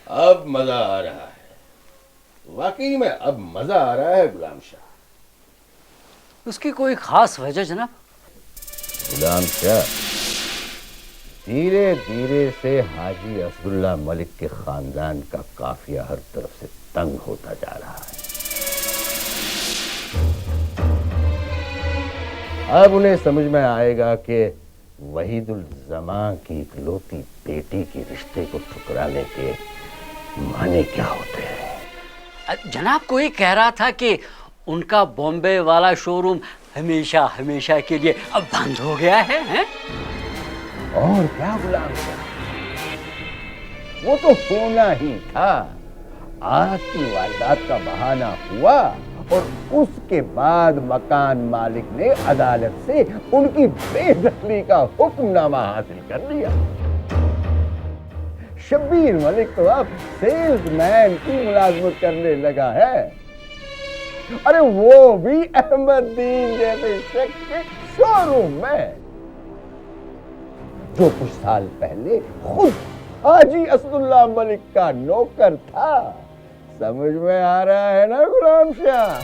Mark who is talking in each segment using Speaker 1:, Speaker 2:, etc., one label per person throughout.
Speaker 1: अब मजा आ रहा है, वाकई में अब मजा आ रहा है गुलाम शाह।
Speaker 2: उसकी कोई खास वजह जनाब?
Speaker 1: गुलाम शाह, धीरे धीरे से हाजी असदुल्ला मलिक के खानदान का काफिया हर तरफ से तंग होता जा रहा है। अब उन्हें समझ में आएगा कि वहीदुल जमां की इकलौती बेटी के रिश्ते को ठुकराने के माने क्या होते हैं।
Speaker 2: जनाब कोई कह रहा था कि उनका बॉम्बे वाला शोरूम हमेशा हमेशा के लिए अब बंद हो गया है?
Speaker 1: और क्या गुलाम शाह, वो तो होना ही था। आज की वारदात का बहाना हुआ और उसके बाद मकान मालिक ने अदालत से उनकी बेदखली का हुक्मनामा हासिल कर लिया। शब्बीर मलिक तो अब सेल्समैन की मुलाजमत करने लगा है। अरे वो भी अहमदीन जैसे शख्स के शोरूम में, जो कुछ साल पहले खुद हाजी असदुल्ला मलिक का नौकर था। समझ में आ रहा है ना गुलाम शाह?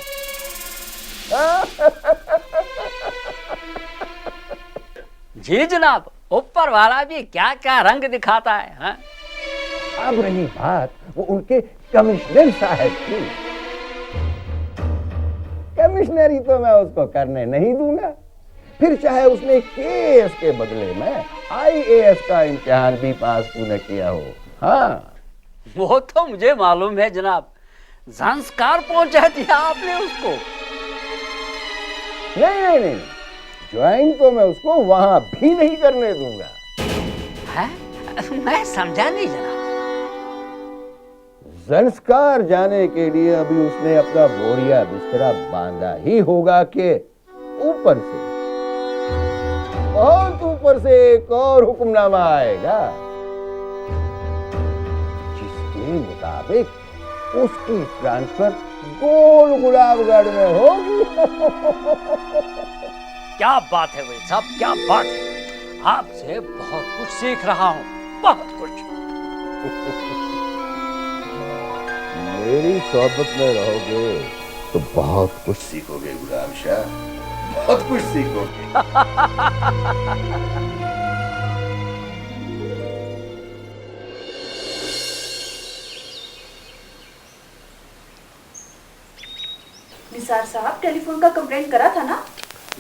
Speaker 2: जी जनाब, ऊपर वाला भी क्या क्या रंग दिखाता है। हाँ?
Speaker 1: अब रही बात वो उनके कमिश्नर साहब की, कमिश्नरी तो मैं उसको करने नहीं दूंगा, फिर चाहे उसने केस के बदले में आईएएस का इम्तिहान भी पास क्यों न किया हो। हाँ,
Speaker 2: वो तो मुझे मालूम है जनाब, संस्कार पहुंचा दिया आपने उसको।
Speaker 1: नहीं, ज्वाइन तो मैं उसको वहां भी नहीं करने दूंगा।
Speaker 2: है? मैं समझा नहीं जनाब।
Speaker 1: संस्कार जाने के लिए अभी उसने अपना बोरिया बिस्तरा बांधा ही होगा कि ऊपर से, बहुत ऊपर से एक और हुक्मनामा आएगा जिसके मुताबिक उसकी ट्रांसफर गोल गुलाबगढ़ में होगी।
Speaker 2: क्या बात है भाई साहब, क्या बात है। आपसे बहुत कुछ सीख रहा हूँ, बहुत कुछ।
Speaker 1: मेरी सोबत में रहोगे तो बहुत कुछ सीखोगे गुलाम शाह, बहुत कुछ सीखोगे।
Speaker 3: निसार साहब, टेलीफोन का कंप्लेंट करा था ना?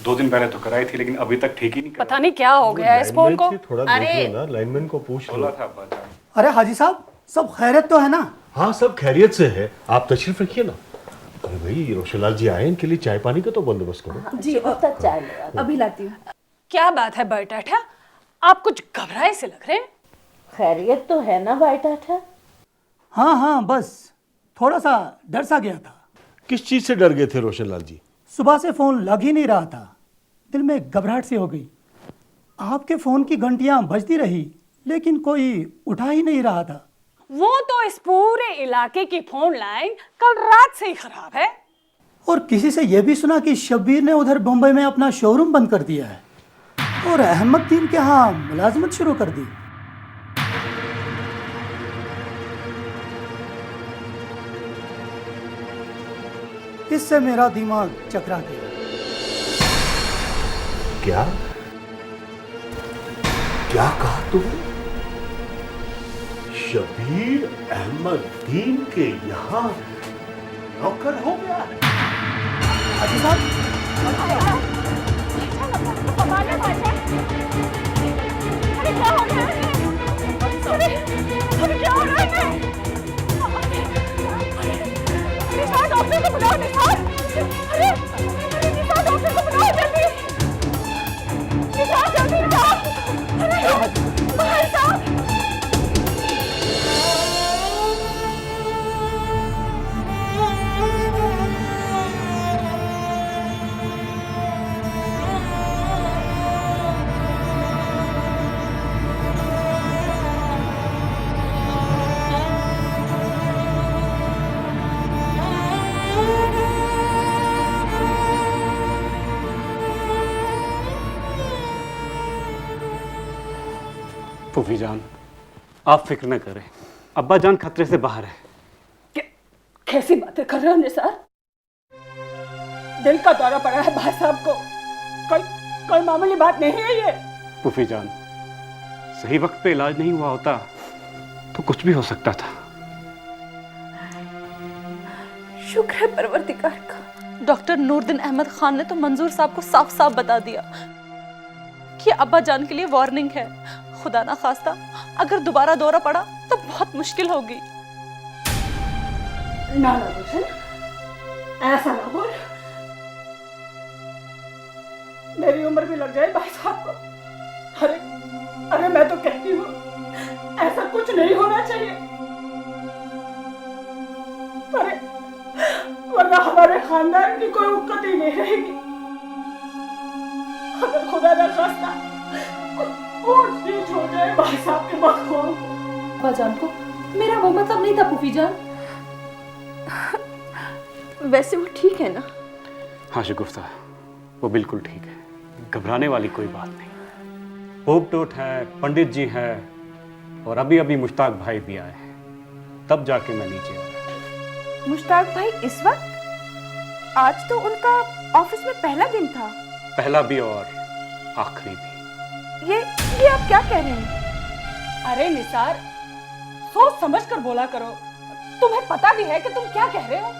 Speaker 4: 2 दिन पहले तो कराई थी, लेकिन अभी तक ठीक ही नहीं करा।
Speaker 5: पता नहीं क्या हो गया इस फोन को।
Speaker 6: थोड़ा देख लो ना, लाइनमैन को पूछ लो।
Speaker 4: था बता।
Speaker 7: अरे हाजी साहब, सब खैरियत तो है ना?
Speaker 6: हाँ, सब खैरियत से है, आप तशरीफ रखिए ना। अरे भाई, रोशनलाल जी आए, इनके लिए चाय पानी का तो बंदोबस्त करो।
Speaker 3: जी चाय अभी लाती हूँ।
Speaker 5: क्या बात है बरटाठा, आप कुछ घबराए से लग रहे हैं।
Speaker 8: खैरियत तो है ना बरटाठा?
Speaker 7: हाँ, बस थोड़ा सा डर सा गया था।
Speaker 6: किस चीज से डर गए थे रोशनलाल जी?
Speaker 7: सुबह से फोन लग ही नहीं रहा था, दिल में घबराहट सी हो गई। आपके फोन की घंटियां बजती रही, लेकिन कोई उठा ही नहीं रहा था।
Speaker 5: वो तो इस पूरे इलाके की फोन लाइन कल रात से ही खराब है।
Speaker 7: और किसी से यह भी सुना कि शब्बीर ने उधर बम्बई में अपना शोरूम बंद कर दिया है और अहमदीन के यहाँ मुलाजमत शुरू कर दी। इससे मेरा दिमाग चकरा गया।
Speaker 6: क्या क्या कहा तुमने? शब्बीर अहमदीन के यहाँ नौकर हो गया है?
Speaker 7: हाजी साहब,
Speaker 5: डॉक्टर को बुलाओ निसार। अरे निसार, डॉक्टर को बुलाओ जल्दी। निसार जल्दी जाओ। अरे भाई साहब।
Speaker 4: फूफी जान, आप फिक्र न करें, अब्बा जान खतरे से बाहर है।
Speaker 5: कैसी बातें कर रहे हो निसार? दिल का दौरा पड़ा है भाई साहब को, कोई मामूली बात नहीं है ये।
Speaker 4: फूफी जान, सही वक्त पे इलाज नहीं हुआ होता तो कुछ भी हो सकता था।
Speaker 3: शुक्र है परवरदिगार का।
Speaker 9: डॉक्टर नूरदीन अहमद खान ने तो मंजूर साहब को साफ साफ बता दिया कि अब्बा जान के लिए वार्निंग है। खुदा ना खास्ता अगर दोबारा दौरा पड़ा तो बहुत मुश्किल होगी।
Speaker 5: ना रोशन, ऐसा ना बोल। मेरी उम्र भी लग जाए भाई साहब को। अरे मैं तो कहती हूँ ऐसा कुछ नहीं होना चाहिए। अरे वरना हमारे खानदान की कोई उक्कत ही नहीं रहेगी। अगर खुदा ना खास्ता ऊंच नीच हो जाए भाई साहब के मखौल को।
Speaker 3: अब्बा जान को मेरा वो मतलब नहीं था फूफी जान। वैसे वो ठीक है ना?
Speaker 4: हाँ शगुफ्ता, वो बिल्कुल ठीक है, घबराने वाली कोई बात नहीं। पोप टोट है, पंडित जी है और अभी अभी मुश्ताक भाई भी आए हैं, तब जाके मैं नीचे आया।
Speaker 3: मुश्ताक भाई इस वक्त? आज तो उनका ऑफिस में पहला दिन था।
Speaker 4: पहला भी और आखिरी भी।
Speaker 3: ये आप क्या कह रहे हैं?
Speaker 5: अरे निसार, सोच समझ कर बोला करो। तुम्हें पता भी है कि तुम क्या कह रहे हो।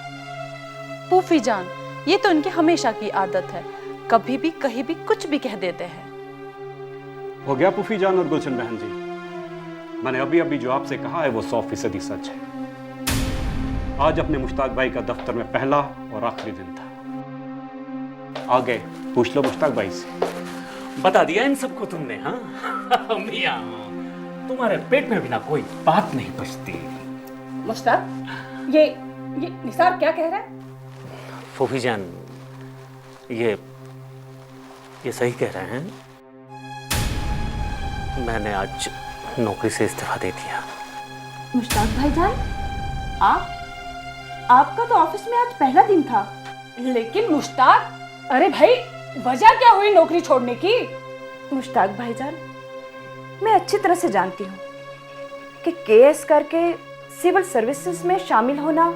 Speaker 9: फूफी जान, ये तो उनकी हमेशा की आदत है, कभी भी कहीं भी कुछ भी कह देते हैं।
Speaker 4: हो गया फूफी जान और गुलशन बहन जी, मैंने अभी अभी जो आपसे कहा है वो 100% सच है। आज अपने मुश्ताक भाई का दफ्तर में पहला और आखिरी दिन था। आगे पूछ लो मुश्ताक भाई से।
Speaker 10: बता दिया इन सबको तुमने? हाँ मियां, तुम्हारे पेट में बिना कोई बात नहीं बचती।
Speaker 5: मुश्ताक, ये निसार क्या कह रहा है?
Speaker 10: फूफी जान, ये सही कह रहे हैं। मैंने आज नौकरी से इस्तीफा दे दिया।
Speaker 3: मुश्ताक भाईजान, आपका तो ऑफिस में आज पहला दिन था।
Speaker 5: लेकिन मुश्ताक, अरे भाई वजह क्या हुई नौकरी छोड़ने की?
Speaker 3: मुश्ताक भाईजान, मैं अच्छी तरह से जानती हूँ कि केएस करके सिविल सर्विसेज में शामिल होना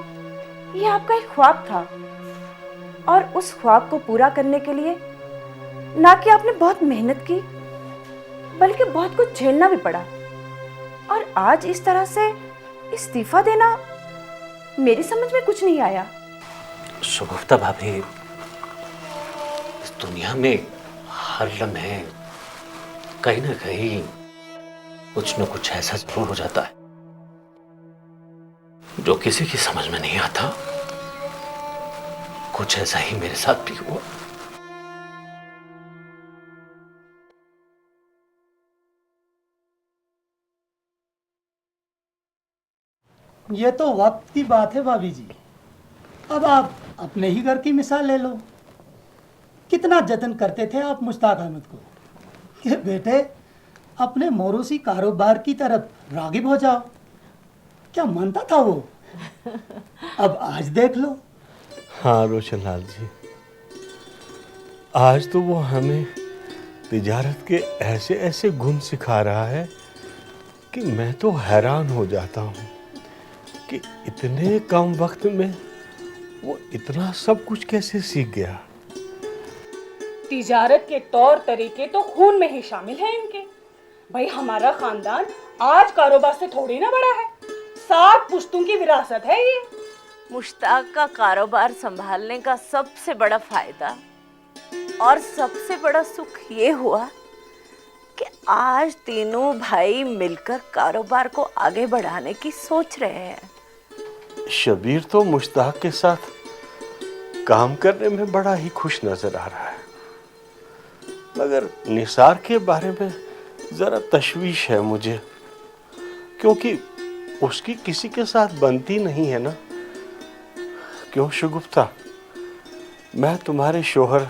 Speaker 3: ये आपका एक ख्वाब था, और उस ख्वाब को पूरा करने के लिए ना कि आपने बहुत मेहनत की, बल्कि बहुत कुछ झेलना भी पड़ा। और आज इस तरह से इस्तीफा देना मेरी समझ में कुछ नहीं आया।
Speaker 10: शगुफ्ता भाभी, इस दुनिया में हर लम्हे कहीं ना कहीं कुछ न कुछ ऐसा जरूर हो जाता है जो किसी की समझ में नहीं आता। कुछ ऐसा ही मेरे साथ भी हुआ।
Speaker 7: ये तो वक्त की बात है भाभी जी। अब आप अपने ही घर की मिसाल ले लो। कितना जतन करते थे आप मुश्ताक अहमद को कि बेटे अपने मोरूसी कारोबार की तरफ रागिब हो जाओ। क्या मानता था वो? अब आज देख लो।
Speaker 6: हाँ रोशनलाल जी, आज तो वो हमें तिजारत के ऐसे ऐसे गुण सिखा रहा है कि मैं तो हैरान हो जाता हूँ कि इतने कम वक्त में वो इतना सब कुछ कैसे सीख गया।
Speaker 5: तिजारत के तौर तरीके तो खून में ही शामिल हैं इनके। भाई हमारा खानदान आज कारोबार से थोड़ी ना बड़ा है, 7 पुश्तों की विरासत है ये।
Speaker 8: मुश्ताक का कारोबार संभालने का सबसे बड़ा फायदा और सबसे बड़ा सुख ये हुआ कि आज तीनों भाई मिलकर कारोबार को आगे बढ़ाने की सोच रहे हैं।
Speaker 6: शबीर तो मुश्ताक के साथ काम करने में बड़ा ही खुश नजर आ रहा है, मगर निसार के बारे में जरा तशवीश है मुझे, क्योंकि उसकी किसी के साथ बनती नहीं है ना। क्यों शगुफ्ता, मैं तुम्हारे शोहर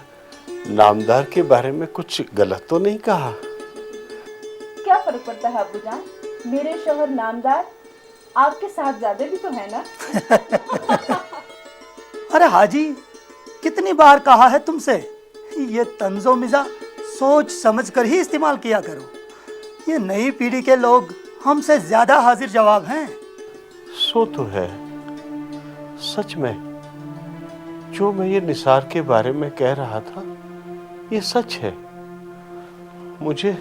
Speaker 6: नामदार के बारे में कुछ गलत तो नहीं कहा?
Speaker 3: क्या फर्क पड़ता है अब्बूजान, मेरे शोहर नामदार आपके साहबजादे भी तो है ना।
Speaker 7: अरे हाजी, कितनी बार कहा है तुमसे, ये तंजो मिजा सोच समझ कर ही इस्तेमाल किया करो। ये नई पीढ़ी के लोग हमसे ज्यादा हाजिर जवाब हैं।
Speaker 6: सो तो है, सच में जो मैं ये निसार के बारे में कह रहा था ये सच है। मुझे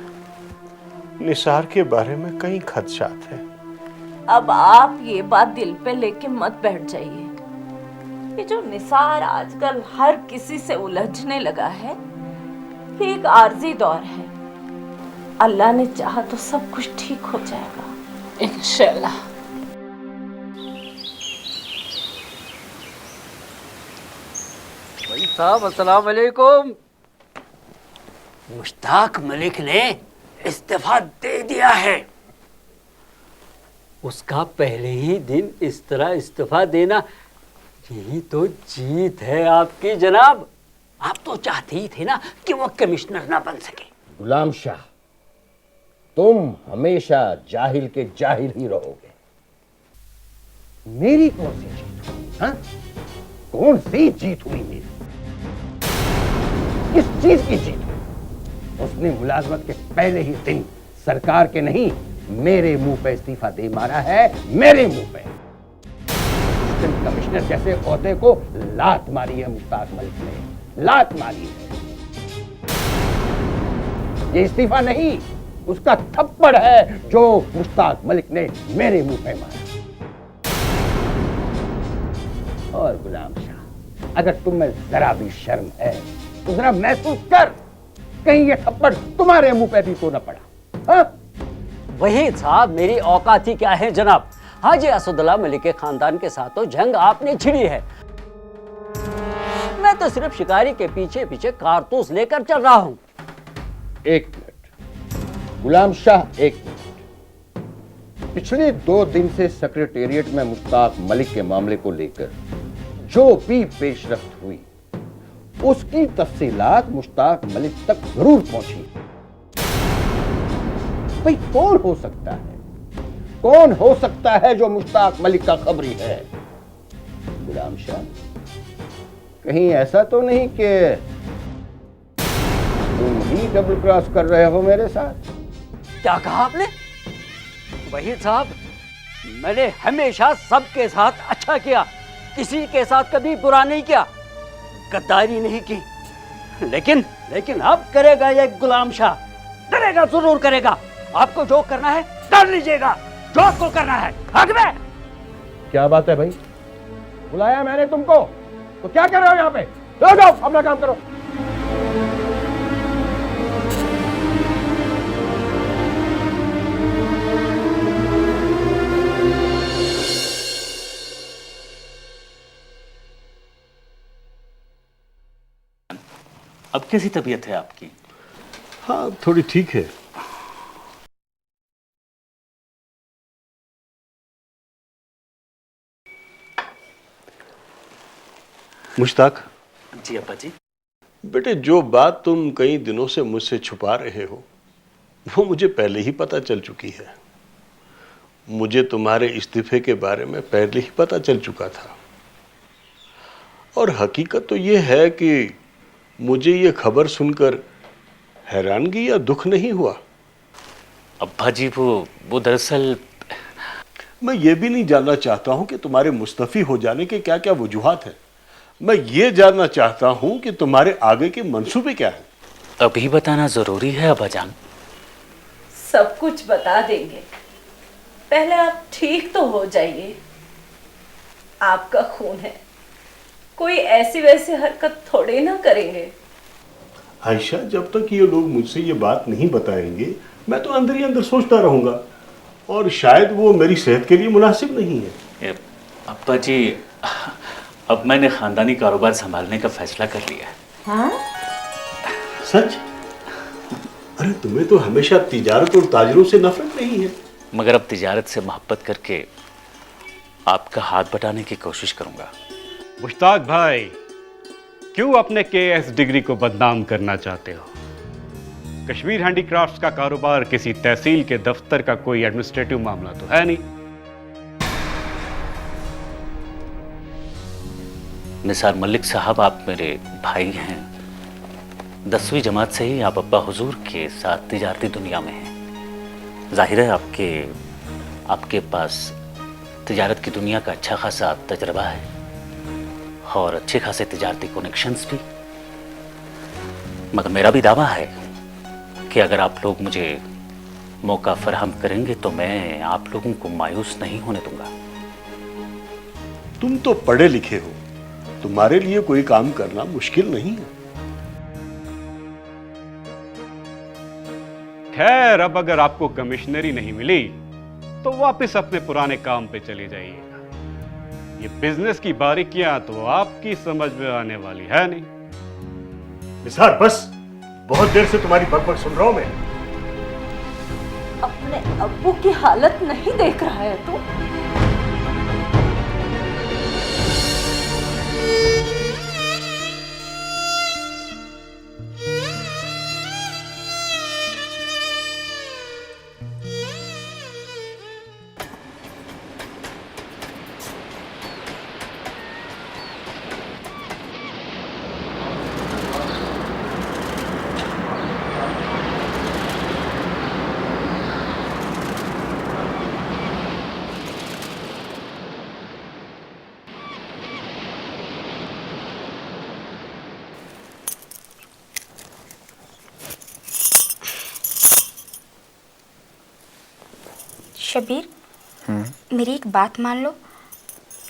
Speaker 6: निसार के बारे में कई खदशात हैं।
Speaker 8: अब आप ये बात दिल पे लेके मत बैठ जाइए। ये जो निसार आजकल हर किसी से उलझने लगा है, ये एक आर्जी दौर है। अल्लाह ने चाहा तो सब कुछ ठीक हो जाएगा
Speaker 5: इंशाल्लाह।
Speaker 2: भाई साहब अस्सलाम वालेकुम। मुश्ताक मलिक ने इस्तीफा दे दिया है। उसका पहले ही दिन इस तरह इस्तीफा देना, यही तो जीत है आपकी जनाब। आप तो चाहते ही थे ना कि वो कमिश्नर ना बन सके।
Speaker 1: गुलाम शाह, तुम हमेशा जाहिल के जाहिल ही रहोगे। मेरी कौन सी जीत हुई? हाँ, कौन सी जीत हुई मेरी? किस चीज की जीत हुई? उसने मुलाजमत के पहले ही दिन सरकार के नहीं मेरे मुंह पे इस्तीफा दे मारा है। मेरे मुंह पे कमिश्नर जैसे ओहदे को लात मारी है मुश्ताक मलिक ने, लात मारी है। ये इस्तीफा नहीं, उसका थप्पड़ है जो मुश्ताक मलिक ने मेरे मुंह पे मारा। और गुलाम शाह, अगर तुम में जरा भी शर्म है तो जरा महसूस कर, कहीं ये थप्पड़ तुम्हारे मुंह पे भी तो न पड़ा। हाँ?
Speaker 2: वही साहब, मेरी औकात ही क्या है जनाब। हाजी असदुल्लाह मलिक के खानदान के साथ तो जंग आपने छिड़ी है। मैं तो सिर्फ शिकारी के पीछे पीछे कारतूस लेकर चल रहा हूं।
Speaker 1: एक मिनट गुलाम शाह, एक मिनट। पिछले 2 दिन से सेक्रेटेरिएट में मुश्ताक मलिक के मामले को लेकर जो भी पेशरफ्त हुई उसकी तफसीलात मुश्ताक मलिक तक जरूर पहुंची। भाई कौन हो सकता है, कौन हो सकता है जो मुश्ताक मलिक का खबरी है? गुलाम शाह, कहीं ऐसा तो नहीं कि तुम ही डबल क्रॉस कर रहे हो मेरे साथ?
Speaker 2: क्या कहा आपने? वही साहब, मैंने हमेशा सबके साथ अच्छा किया, किसी के साथ कभी बुरा नहीं किया, गद्दारी नहीं की। लेकिन अब करेगा ये गुलाम शाह, करेगा, जरूर करेगा। आपको जो करना है कर लीजिएगा, जो आपको करना है। हक में।
Speaker 1: क्या बात है भाई, बुलाया मैंने तुमको तो क्या कर रहे हो यहाँ पे? जाओ अपना काम करो।
Speaker 10: अब कैसी तबीयत है आपकी?
Speaker 6: हाँ, थोड़ी ठीक है। मुश्ताक।
Speaker 10: जी अब्बा जी।
Speaker 6: बेटे, जो बात तुम कई दिनों से मुझसे छुपा रहे हो वो मुझे पहले ही पता चल चुकी है। मुझे तुम्हारे इस्तीफे के बारे में पहले ही पता चल चुका था। और हकीकत तो ये है कि मुझे ये खबर सुनकर हैरानगी या दुख नहीं हुआ।
Speaker 10: अब्बा जी वो दरअसल
Speaker 6: मैं ये भी नहीं जानना चाहता हूं कि तुम्हारे मुस्तफी हो जाने के क्या क्या वजूहात हैं। मैं ये जानना चाहता हूं कि तुम्हारे आगे के मंसूबे क्या हैं।
Speaker 10: अभी बताना जरूरी है अब्बा जान?
Speaker 8: सब कुछ बता देंगे, पहले आप ठीक तो हो जाइए। आपका खून है, कोई ऐसी वैसी हरकत थोड़े ना करेंगे।
Speaker 6: आयशा, जब तक ये लोग मुझसे ये बात नहीं बताएंगे मैं तो अंदर ही अंदर सोचता रहूंगा, और शायद वो मेरी सेहत के लिए मुनासिब नहीं है।
Speaker 10: अब्बा जी, अब मैंने खानदानी कारोबार संभालने का फैसला कर लिया है।
Speaker 8: हाँ?
Speaker 6: सच? अरे तुम्हें तो हमेशा तिजारत और ताजरों से नफरत नहीं है।
Speaker 10: मगर अब तिजारत से मोहब्बत करके आपका हाथ बटाने की कोशिश करूंगा।
Speaker 4: मुश्ताक भाई, क्यों अपने केएस डिग्री को बदनाम करना चाहते हो? कश्मीर हैंडीक्राफ्ट्स का कारोबार किसी तहसील के दफ्तर का कोई एडमिनिस्ट्रेटिव मामला तो है नहीं।
Speaker 10: निसार मलिक साहब, आप मेरे भाई हैं। 10वीं जमात से ही आप अब्बा हुजूर के साथ तिजारती दुनिया में हैं। जाहिर है आपके पास तिजारत की दुनिया का अच्छा खासा तजर्बा है और अच्छे खासे तिजारती कनेक्शंस भी। मगर मेरा भी दावा है कि अगर आप लोग मुझे मौका फराहम करेंगे तो मैं आप लोगों को मायूस नहीं होने दूंगा।
Speaker 6: तुम तो पढ़े लिखे हो, तुम्हारे लिए कोई काम करना मुश्किल नहीं है।
Speaker 4: खैर, अब अगर आपको कमिश्नरी नहीं मिली तो वापस अपने पुराने काम पे चले जाइएगा। ये बिजनेस की बारीकियां तो आपकी समझ में आने वाली है नहीं।
Speaker 6: निसार, बस बहुत देर से तुम्हारी बकबक सुन रहा हूं मैं।
Speaker 8: अपने अब्बू की हालत नहीं देख रहा है तू?
Speaker 11: शबीर, मेरी एक बात मान लो,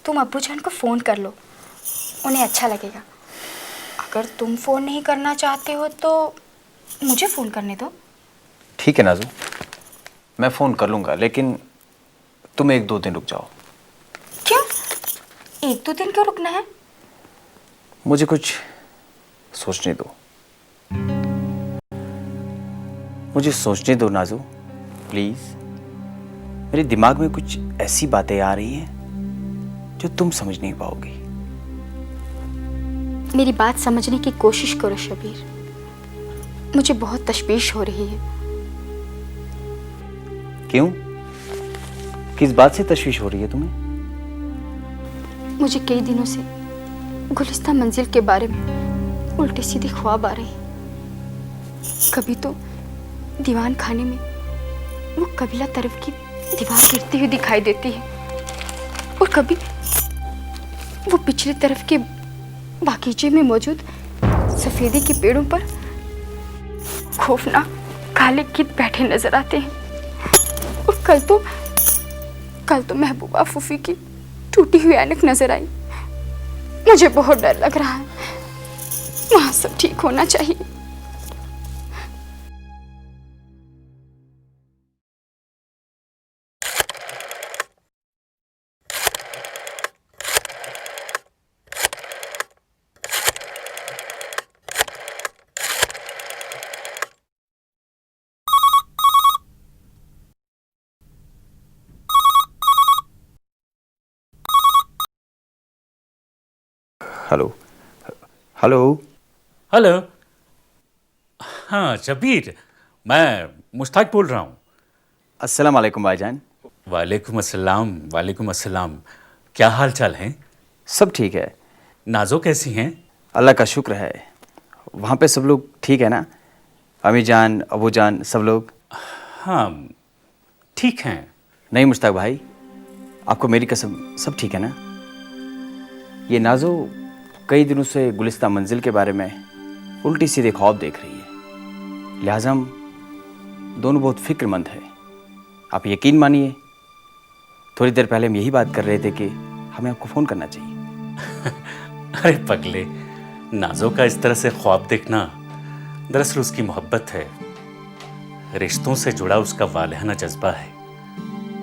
Speaker 11: तुम अब्बू जान को फ़ोन कर लो, उन्हें अच्छा लगेगा। अगर तुम फ़ोन नहीं करना चाहते हो तो मुझे फ़ोन करने दो।
Speaker 12: ठीक है नाजू, मैं फ़ोन कर लूँगा, लेकिन तुम 1-2 दिन रुक जाओ।
Speaker 11: क्यों? 1-2 दिन क्यों रुकना है?
Speaker 12: मुझे कुछ सोचने दो, मुझे सोचने दो नाजू, प्लीज़। मेरे दिमाग में कुछ ऐसी बातें आ रही हैं जो तुम समझ नहीं पाओगी।
Speaker 11: मेरी बात समझने की कोशिश करो शबीर, मुझे बहुत तशवीश हो रही है।
Speaker 12: क्यों? किस बात से तशवीश हो रही है तुम्हें?
Speaker 11: मुझे कई दिनों से गुलिस्ता मंजिल के बारे में उल्टे सीधे ख्वाब आ रहे हैं। कभी तो दीवान खाने में वो कबीला तरफ की दीवार गिरती हुई दिखाई देती है और कभी वो पिछली तरफ के बागीचे में मौजूद सफेदे के पेड़ों पर खौफनाक काले कीट बैठे नजर आते हैं। और कल तो महबूबा फूफी की टूटी हुई ऐनक नजर आई। मुझे बहुत डर लग रहा है, वहां सब ठीक होना चाहिए।
Speaker 12: Hello hello
Speaker 10: hello. हाँ शबीर, मैं मुश्ताक बोल रहा हूँ।
Speaker 12: अस्सलाम वालेकुम भाईजान।
Speaker 10: वालेकुम अस्सलाम, वालेकुम अस्सलाम। क्या हाल चाल है?
Speaker 12: सब ठीक है।
Speaker 10: नाजो कैसी हैं?
Speaker 12: अल्लाह का शुक्र है। वहाँ पे सब लोग ठीक है ना? अम्मी जान, अबू जान, सब लोग?
Speaker 10: हाँ ठीक हैं।
Speaker 12: नहीं मुश्ताक भाई, आपको मेरी कसम सब ठीक है ना? ये नाजो कई दिनों से गुलिस्ता मंजिल के बारे में उल्टी सीधे ख्वाब देख रही है, लिहाजा हम दोनों बहुत फिक्रमंद हैं। आप यकीन मानिए, थोड़ी देर पहले हम यही बात कर रहे थे कि हमें आपको फ़ोन करना चाहिए।
Speaker 10: अरे पगले, नाजो का इस तरह से ख्वाब देखना दरअसल उसकी मोहब्बत है, रिश्तों से जुड़ा उसका वालहाना जज्बा है।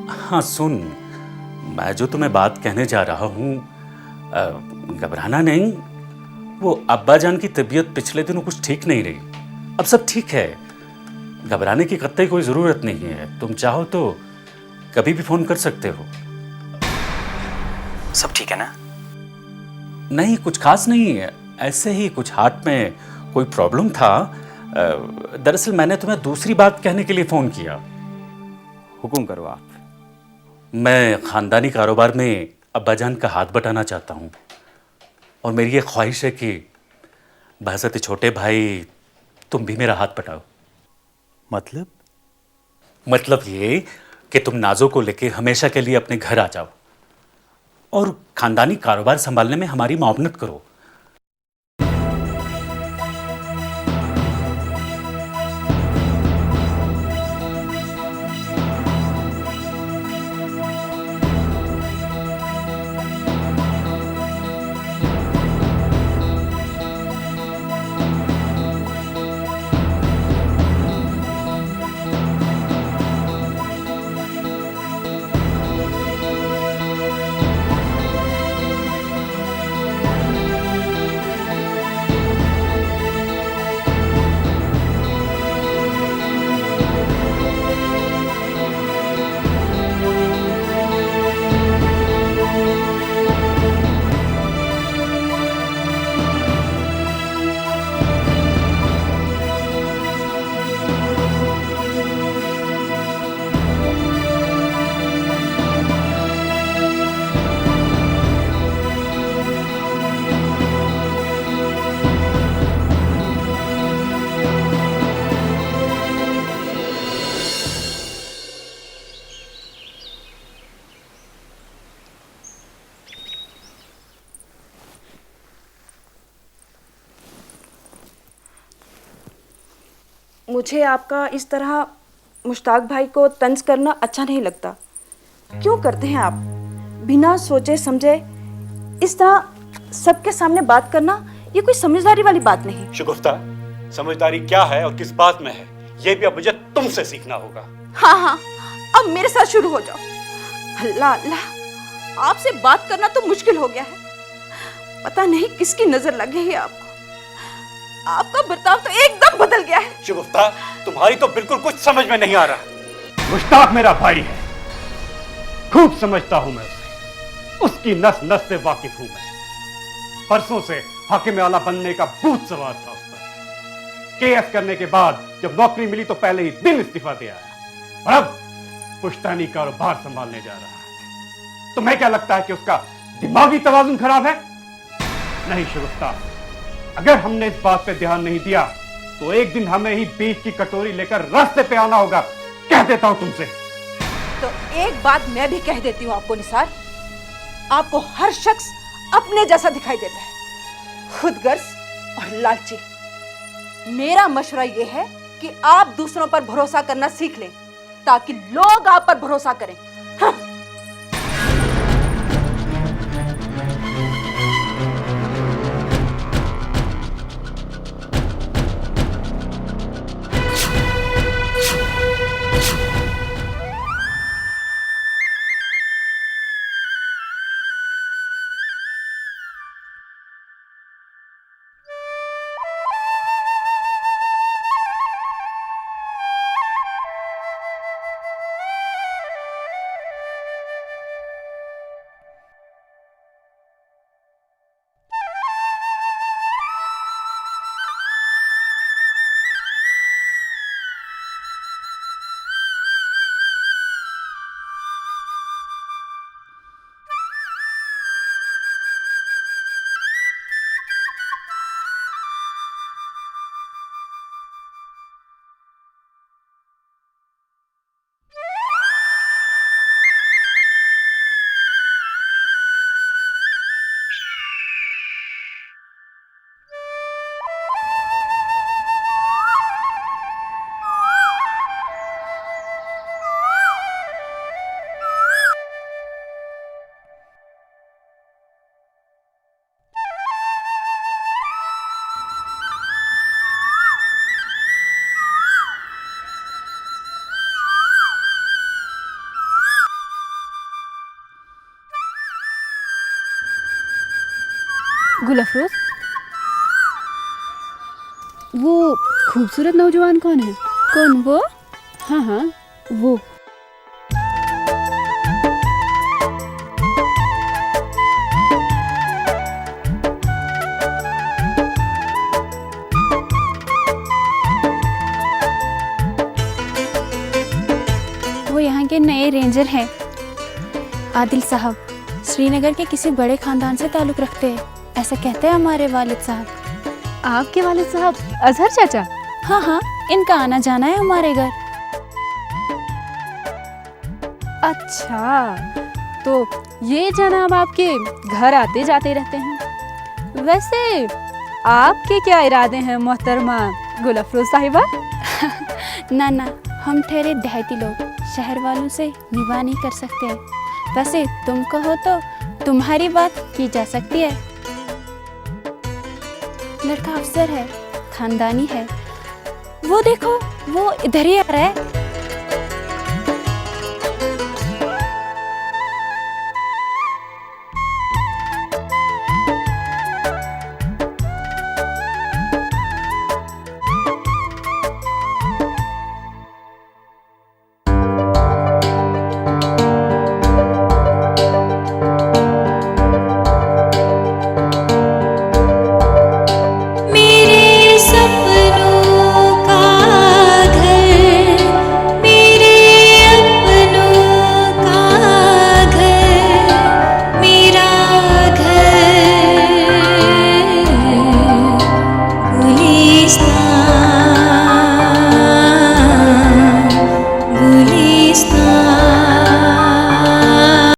Speaker 10: हाँ सुन, मैं जो तुम्हें बात कहने जा रहा हूँ, घबराना नहीं। वो अब्बा जान की तबीयत पिछले दिनों कुछ ठीक नहीं रही, अब सब ठीक है। घबराने की कतई कोई ज़रूरत नहीं है। तुम चाहो तो कभी भी फ़ोन कर सकते हो।
Speaker 12: सब ठीक है ना?
Speaker 10: नहीं, कुछ खास नहीं है, ऐसे ही कुछ हार्ट में कोई प्रॉब्लम था। दरअसल मैंने तुम्हें दूसरी बात कहने के लिए फ़ोन किया।
Speaker 12: हुक्म करो आप।
Speaker 10: मैं ख़ानदानी कारोबार में अब्बा जान का हाथ बटाना चाहता हूँ और मेरी ये ख्वाहिश है कि बहसत छोटे भाई तुम भी मेरा हाथ बटाओ।
Speaker 12: मतलब?
Speaker 10: मतलब ये कि तुम नाजो को लेके हमेशा के लिए अपने घर आ जाओ और खानदानी कारोबार संभालने में हमारी मुआवनत करो।
Speaker 3: मुझे आपका इस तरह मुश्ताक भाई को तंज करना अच्छा नहीं लगता। क्यों करते हैं आप? बिना सोचे समझे इस तरह सबके सामने बात करना ये कोई समझदारी वाली बात नहीं।
Speaker 4: शगुफ्ता, समझदारी क्या है और किस बात में है, ये भी अब मुझे तुमसे सीखना होगा।
Speaker 3: हाँ हाँ, अब मेरे साथ शुरू हो जाओ। अल्लाह अल्लाह, आपसे बात करना तो मुश्किल हो गया है। पता नहीं किसकी नजर लग गई है आपको। आपका बर्ताव तो एकदम बदल गया है।
Speaker 4: शगुफ्ता, तुम्हारी तो बिल्कुल कुछ समझ में नहीं आ रहा। मुश्ताक मेरा भाई है, खूब समझता हूं मैं उसे, उसकी नस नस से वाकिफ हूं मैं। परसों से हाकिम आला बनने का भूत सवार था उस पर। केएस करने के बाद जब नौकरी मिली तो पहले ही दिन इस्तीफा दे आया और अब पुश्तैनी कारोबार संभालने जा रहा है। तुम्हें क्या लगता है कि उसका दिमागी तवाजुन खराब है? नहीं शगुफ्ता, अगर हमने इस बात पे ध्यान नहीं दिया तो एक दिन हमें ही बीच की कटोरी लेकर रास्ते पे आना होगा, कह देता हूं तुमसे।
Speaker 3: तो एक बात मैं भी कह देती हूँ आपको निसार, आपको हर शख्स अपने जैसा दिखाई देता है, खुदगर्ज और लालची। मेरा मशवरा यह है कि आप दूसरों पर भरोसा करना सीख लें ताकि लोग आप पर भरोसा करें। हाँ।
Speaker 11: गुल अफरोज, वो खूबसूरत नौजवान कौन है? कौन वो? हाँ हाँ वो।
Speaker 13: वो यहाँ के नए रेंजर हैं। आदिल साहब श्रीनगर के किसी बड़े खानदान से ताल्लुक़ रखते हैं, ऐसा कहते हैं हमारे वालिद साहब।
Speaker 11: आपके वालिद साहब अजहर चाचा?
Speaker 13: हाँ हाँ, इनका आना जाना है हमारे घर। अच्छा, तो ये जनाब आपके घर आते जाते रहते हैं। वैसे आपके क्या इरादे हैं मोहतरमा गुल अफरोज साहिबा? ना ना, हम ठहरे देहाती लोग शहर वालों से विवाह नहीं कर सकते। वैसे तुम कहो तो तुम्हारी बात की जा सकती है। लड़का अफसर है, खानदानी है। वो देखो, वो इधर ही आ रहा है।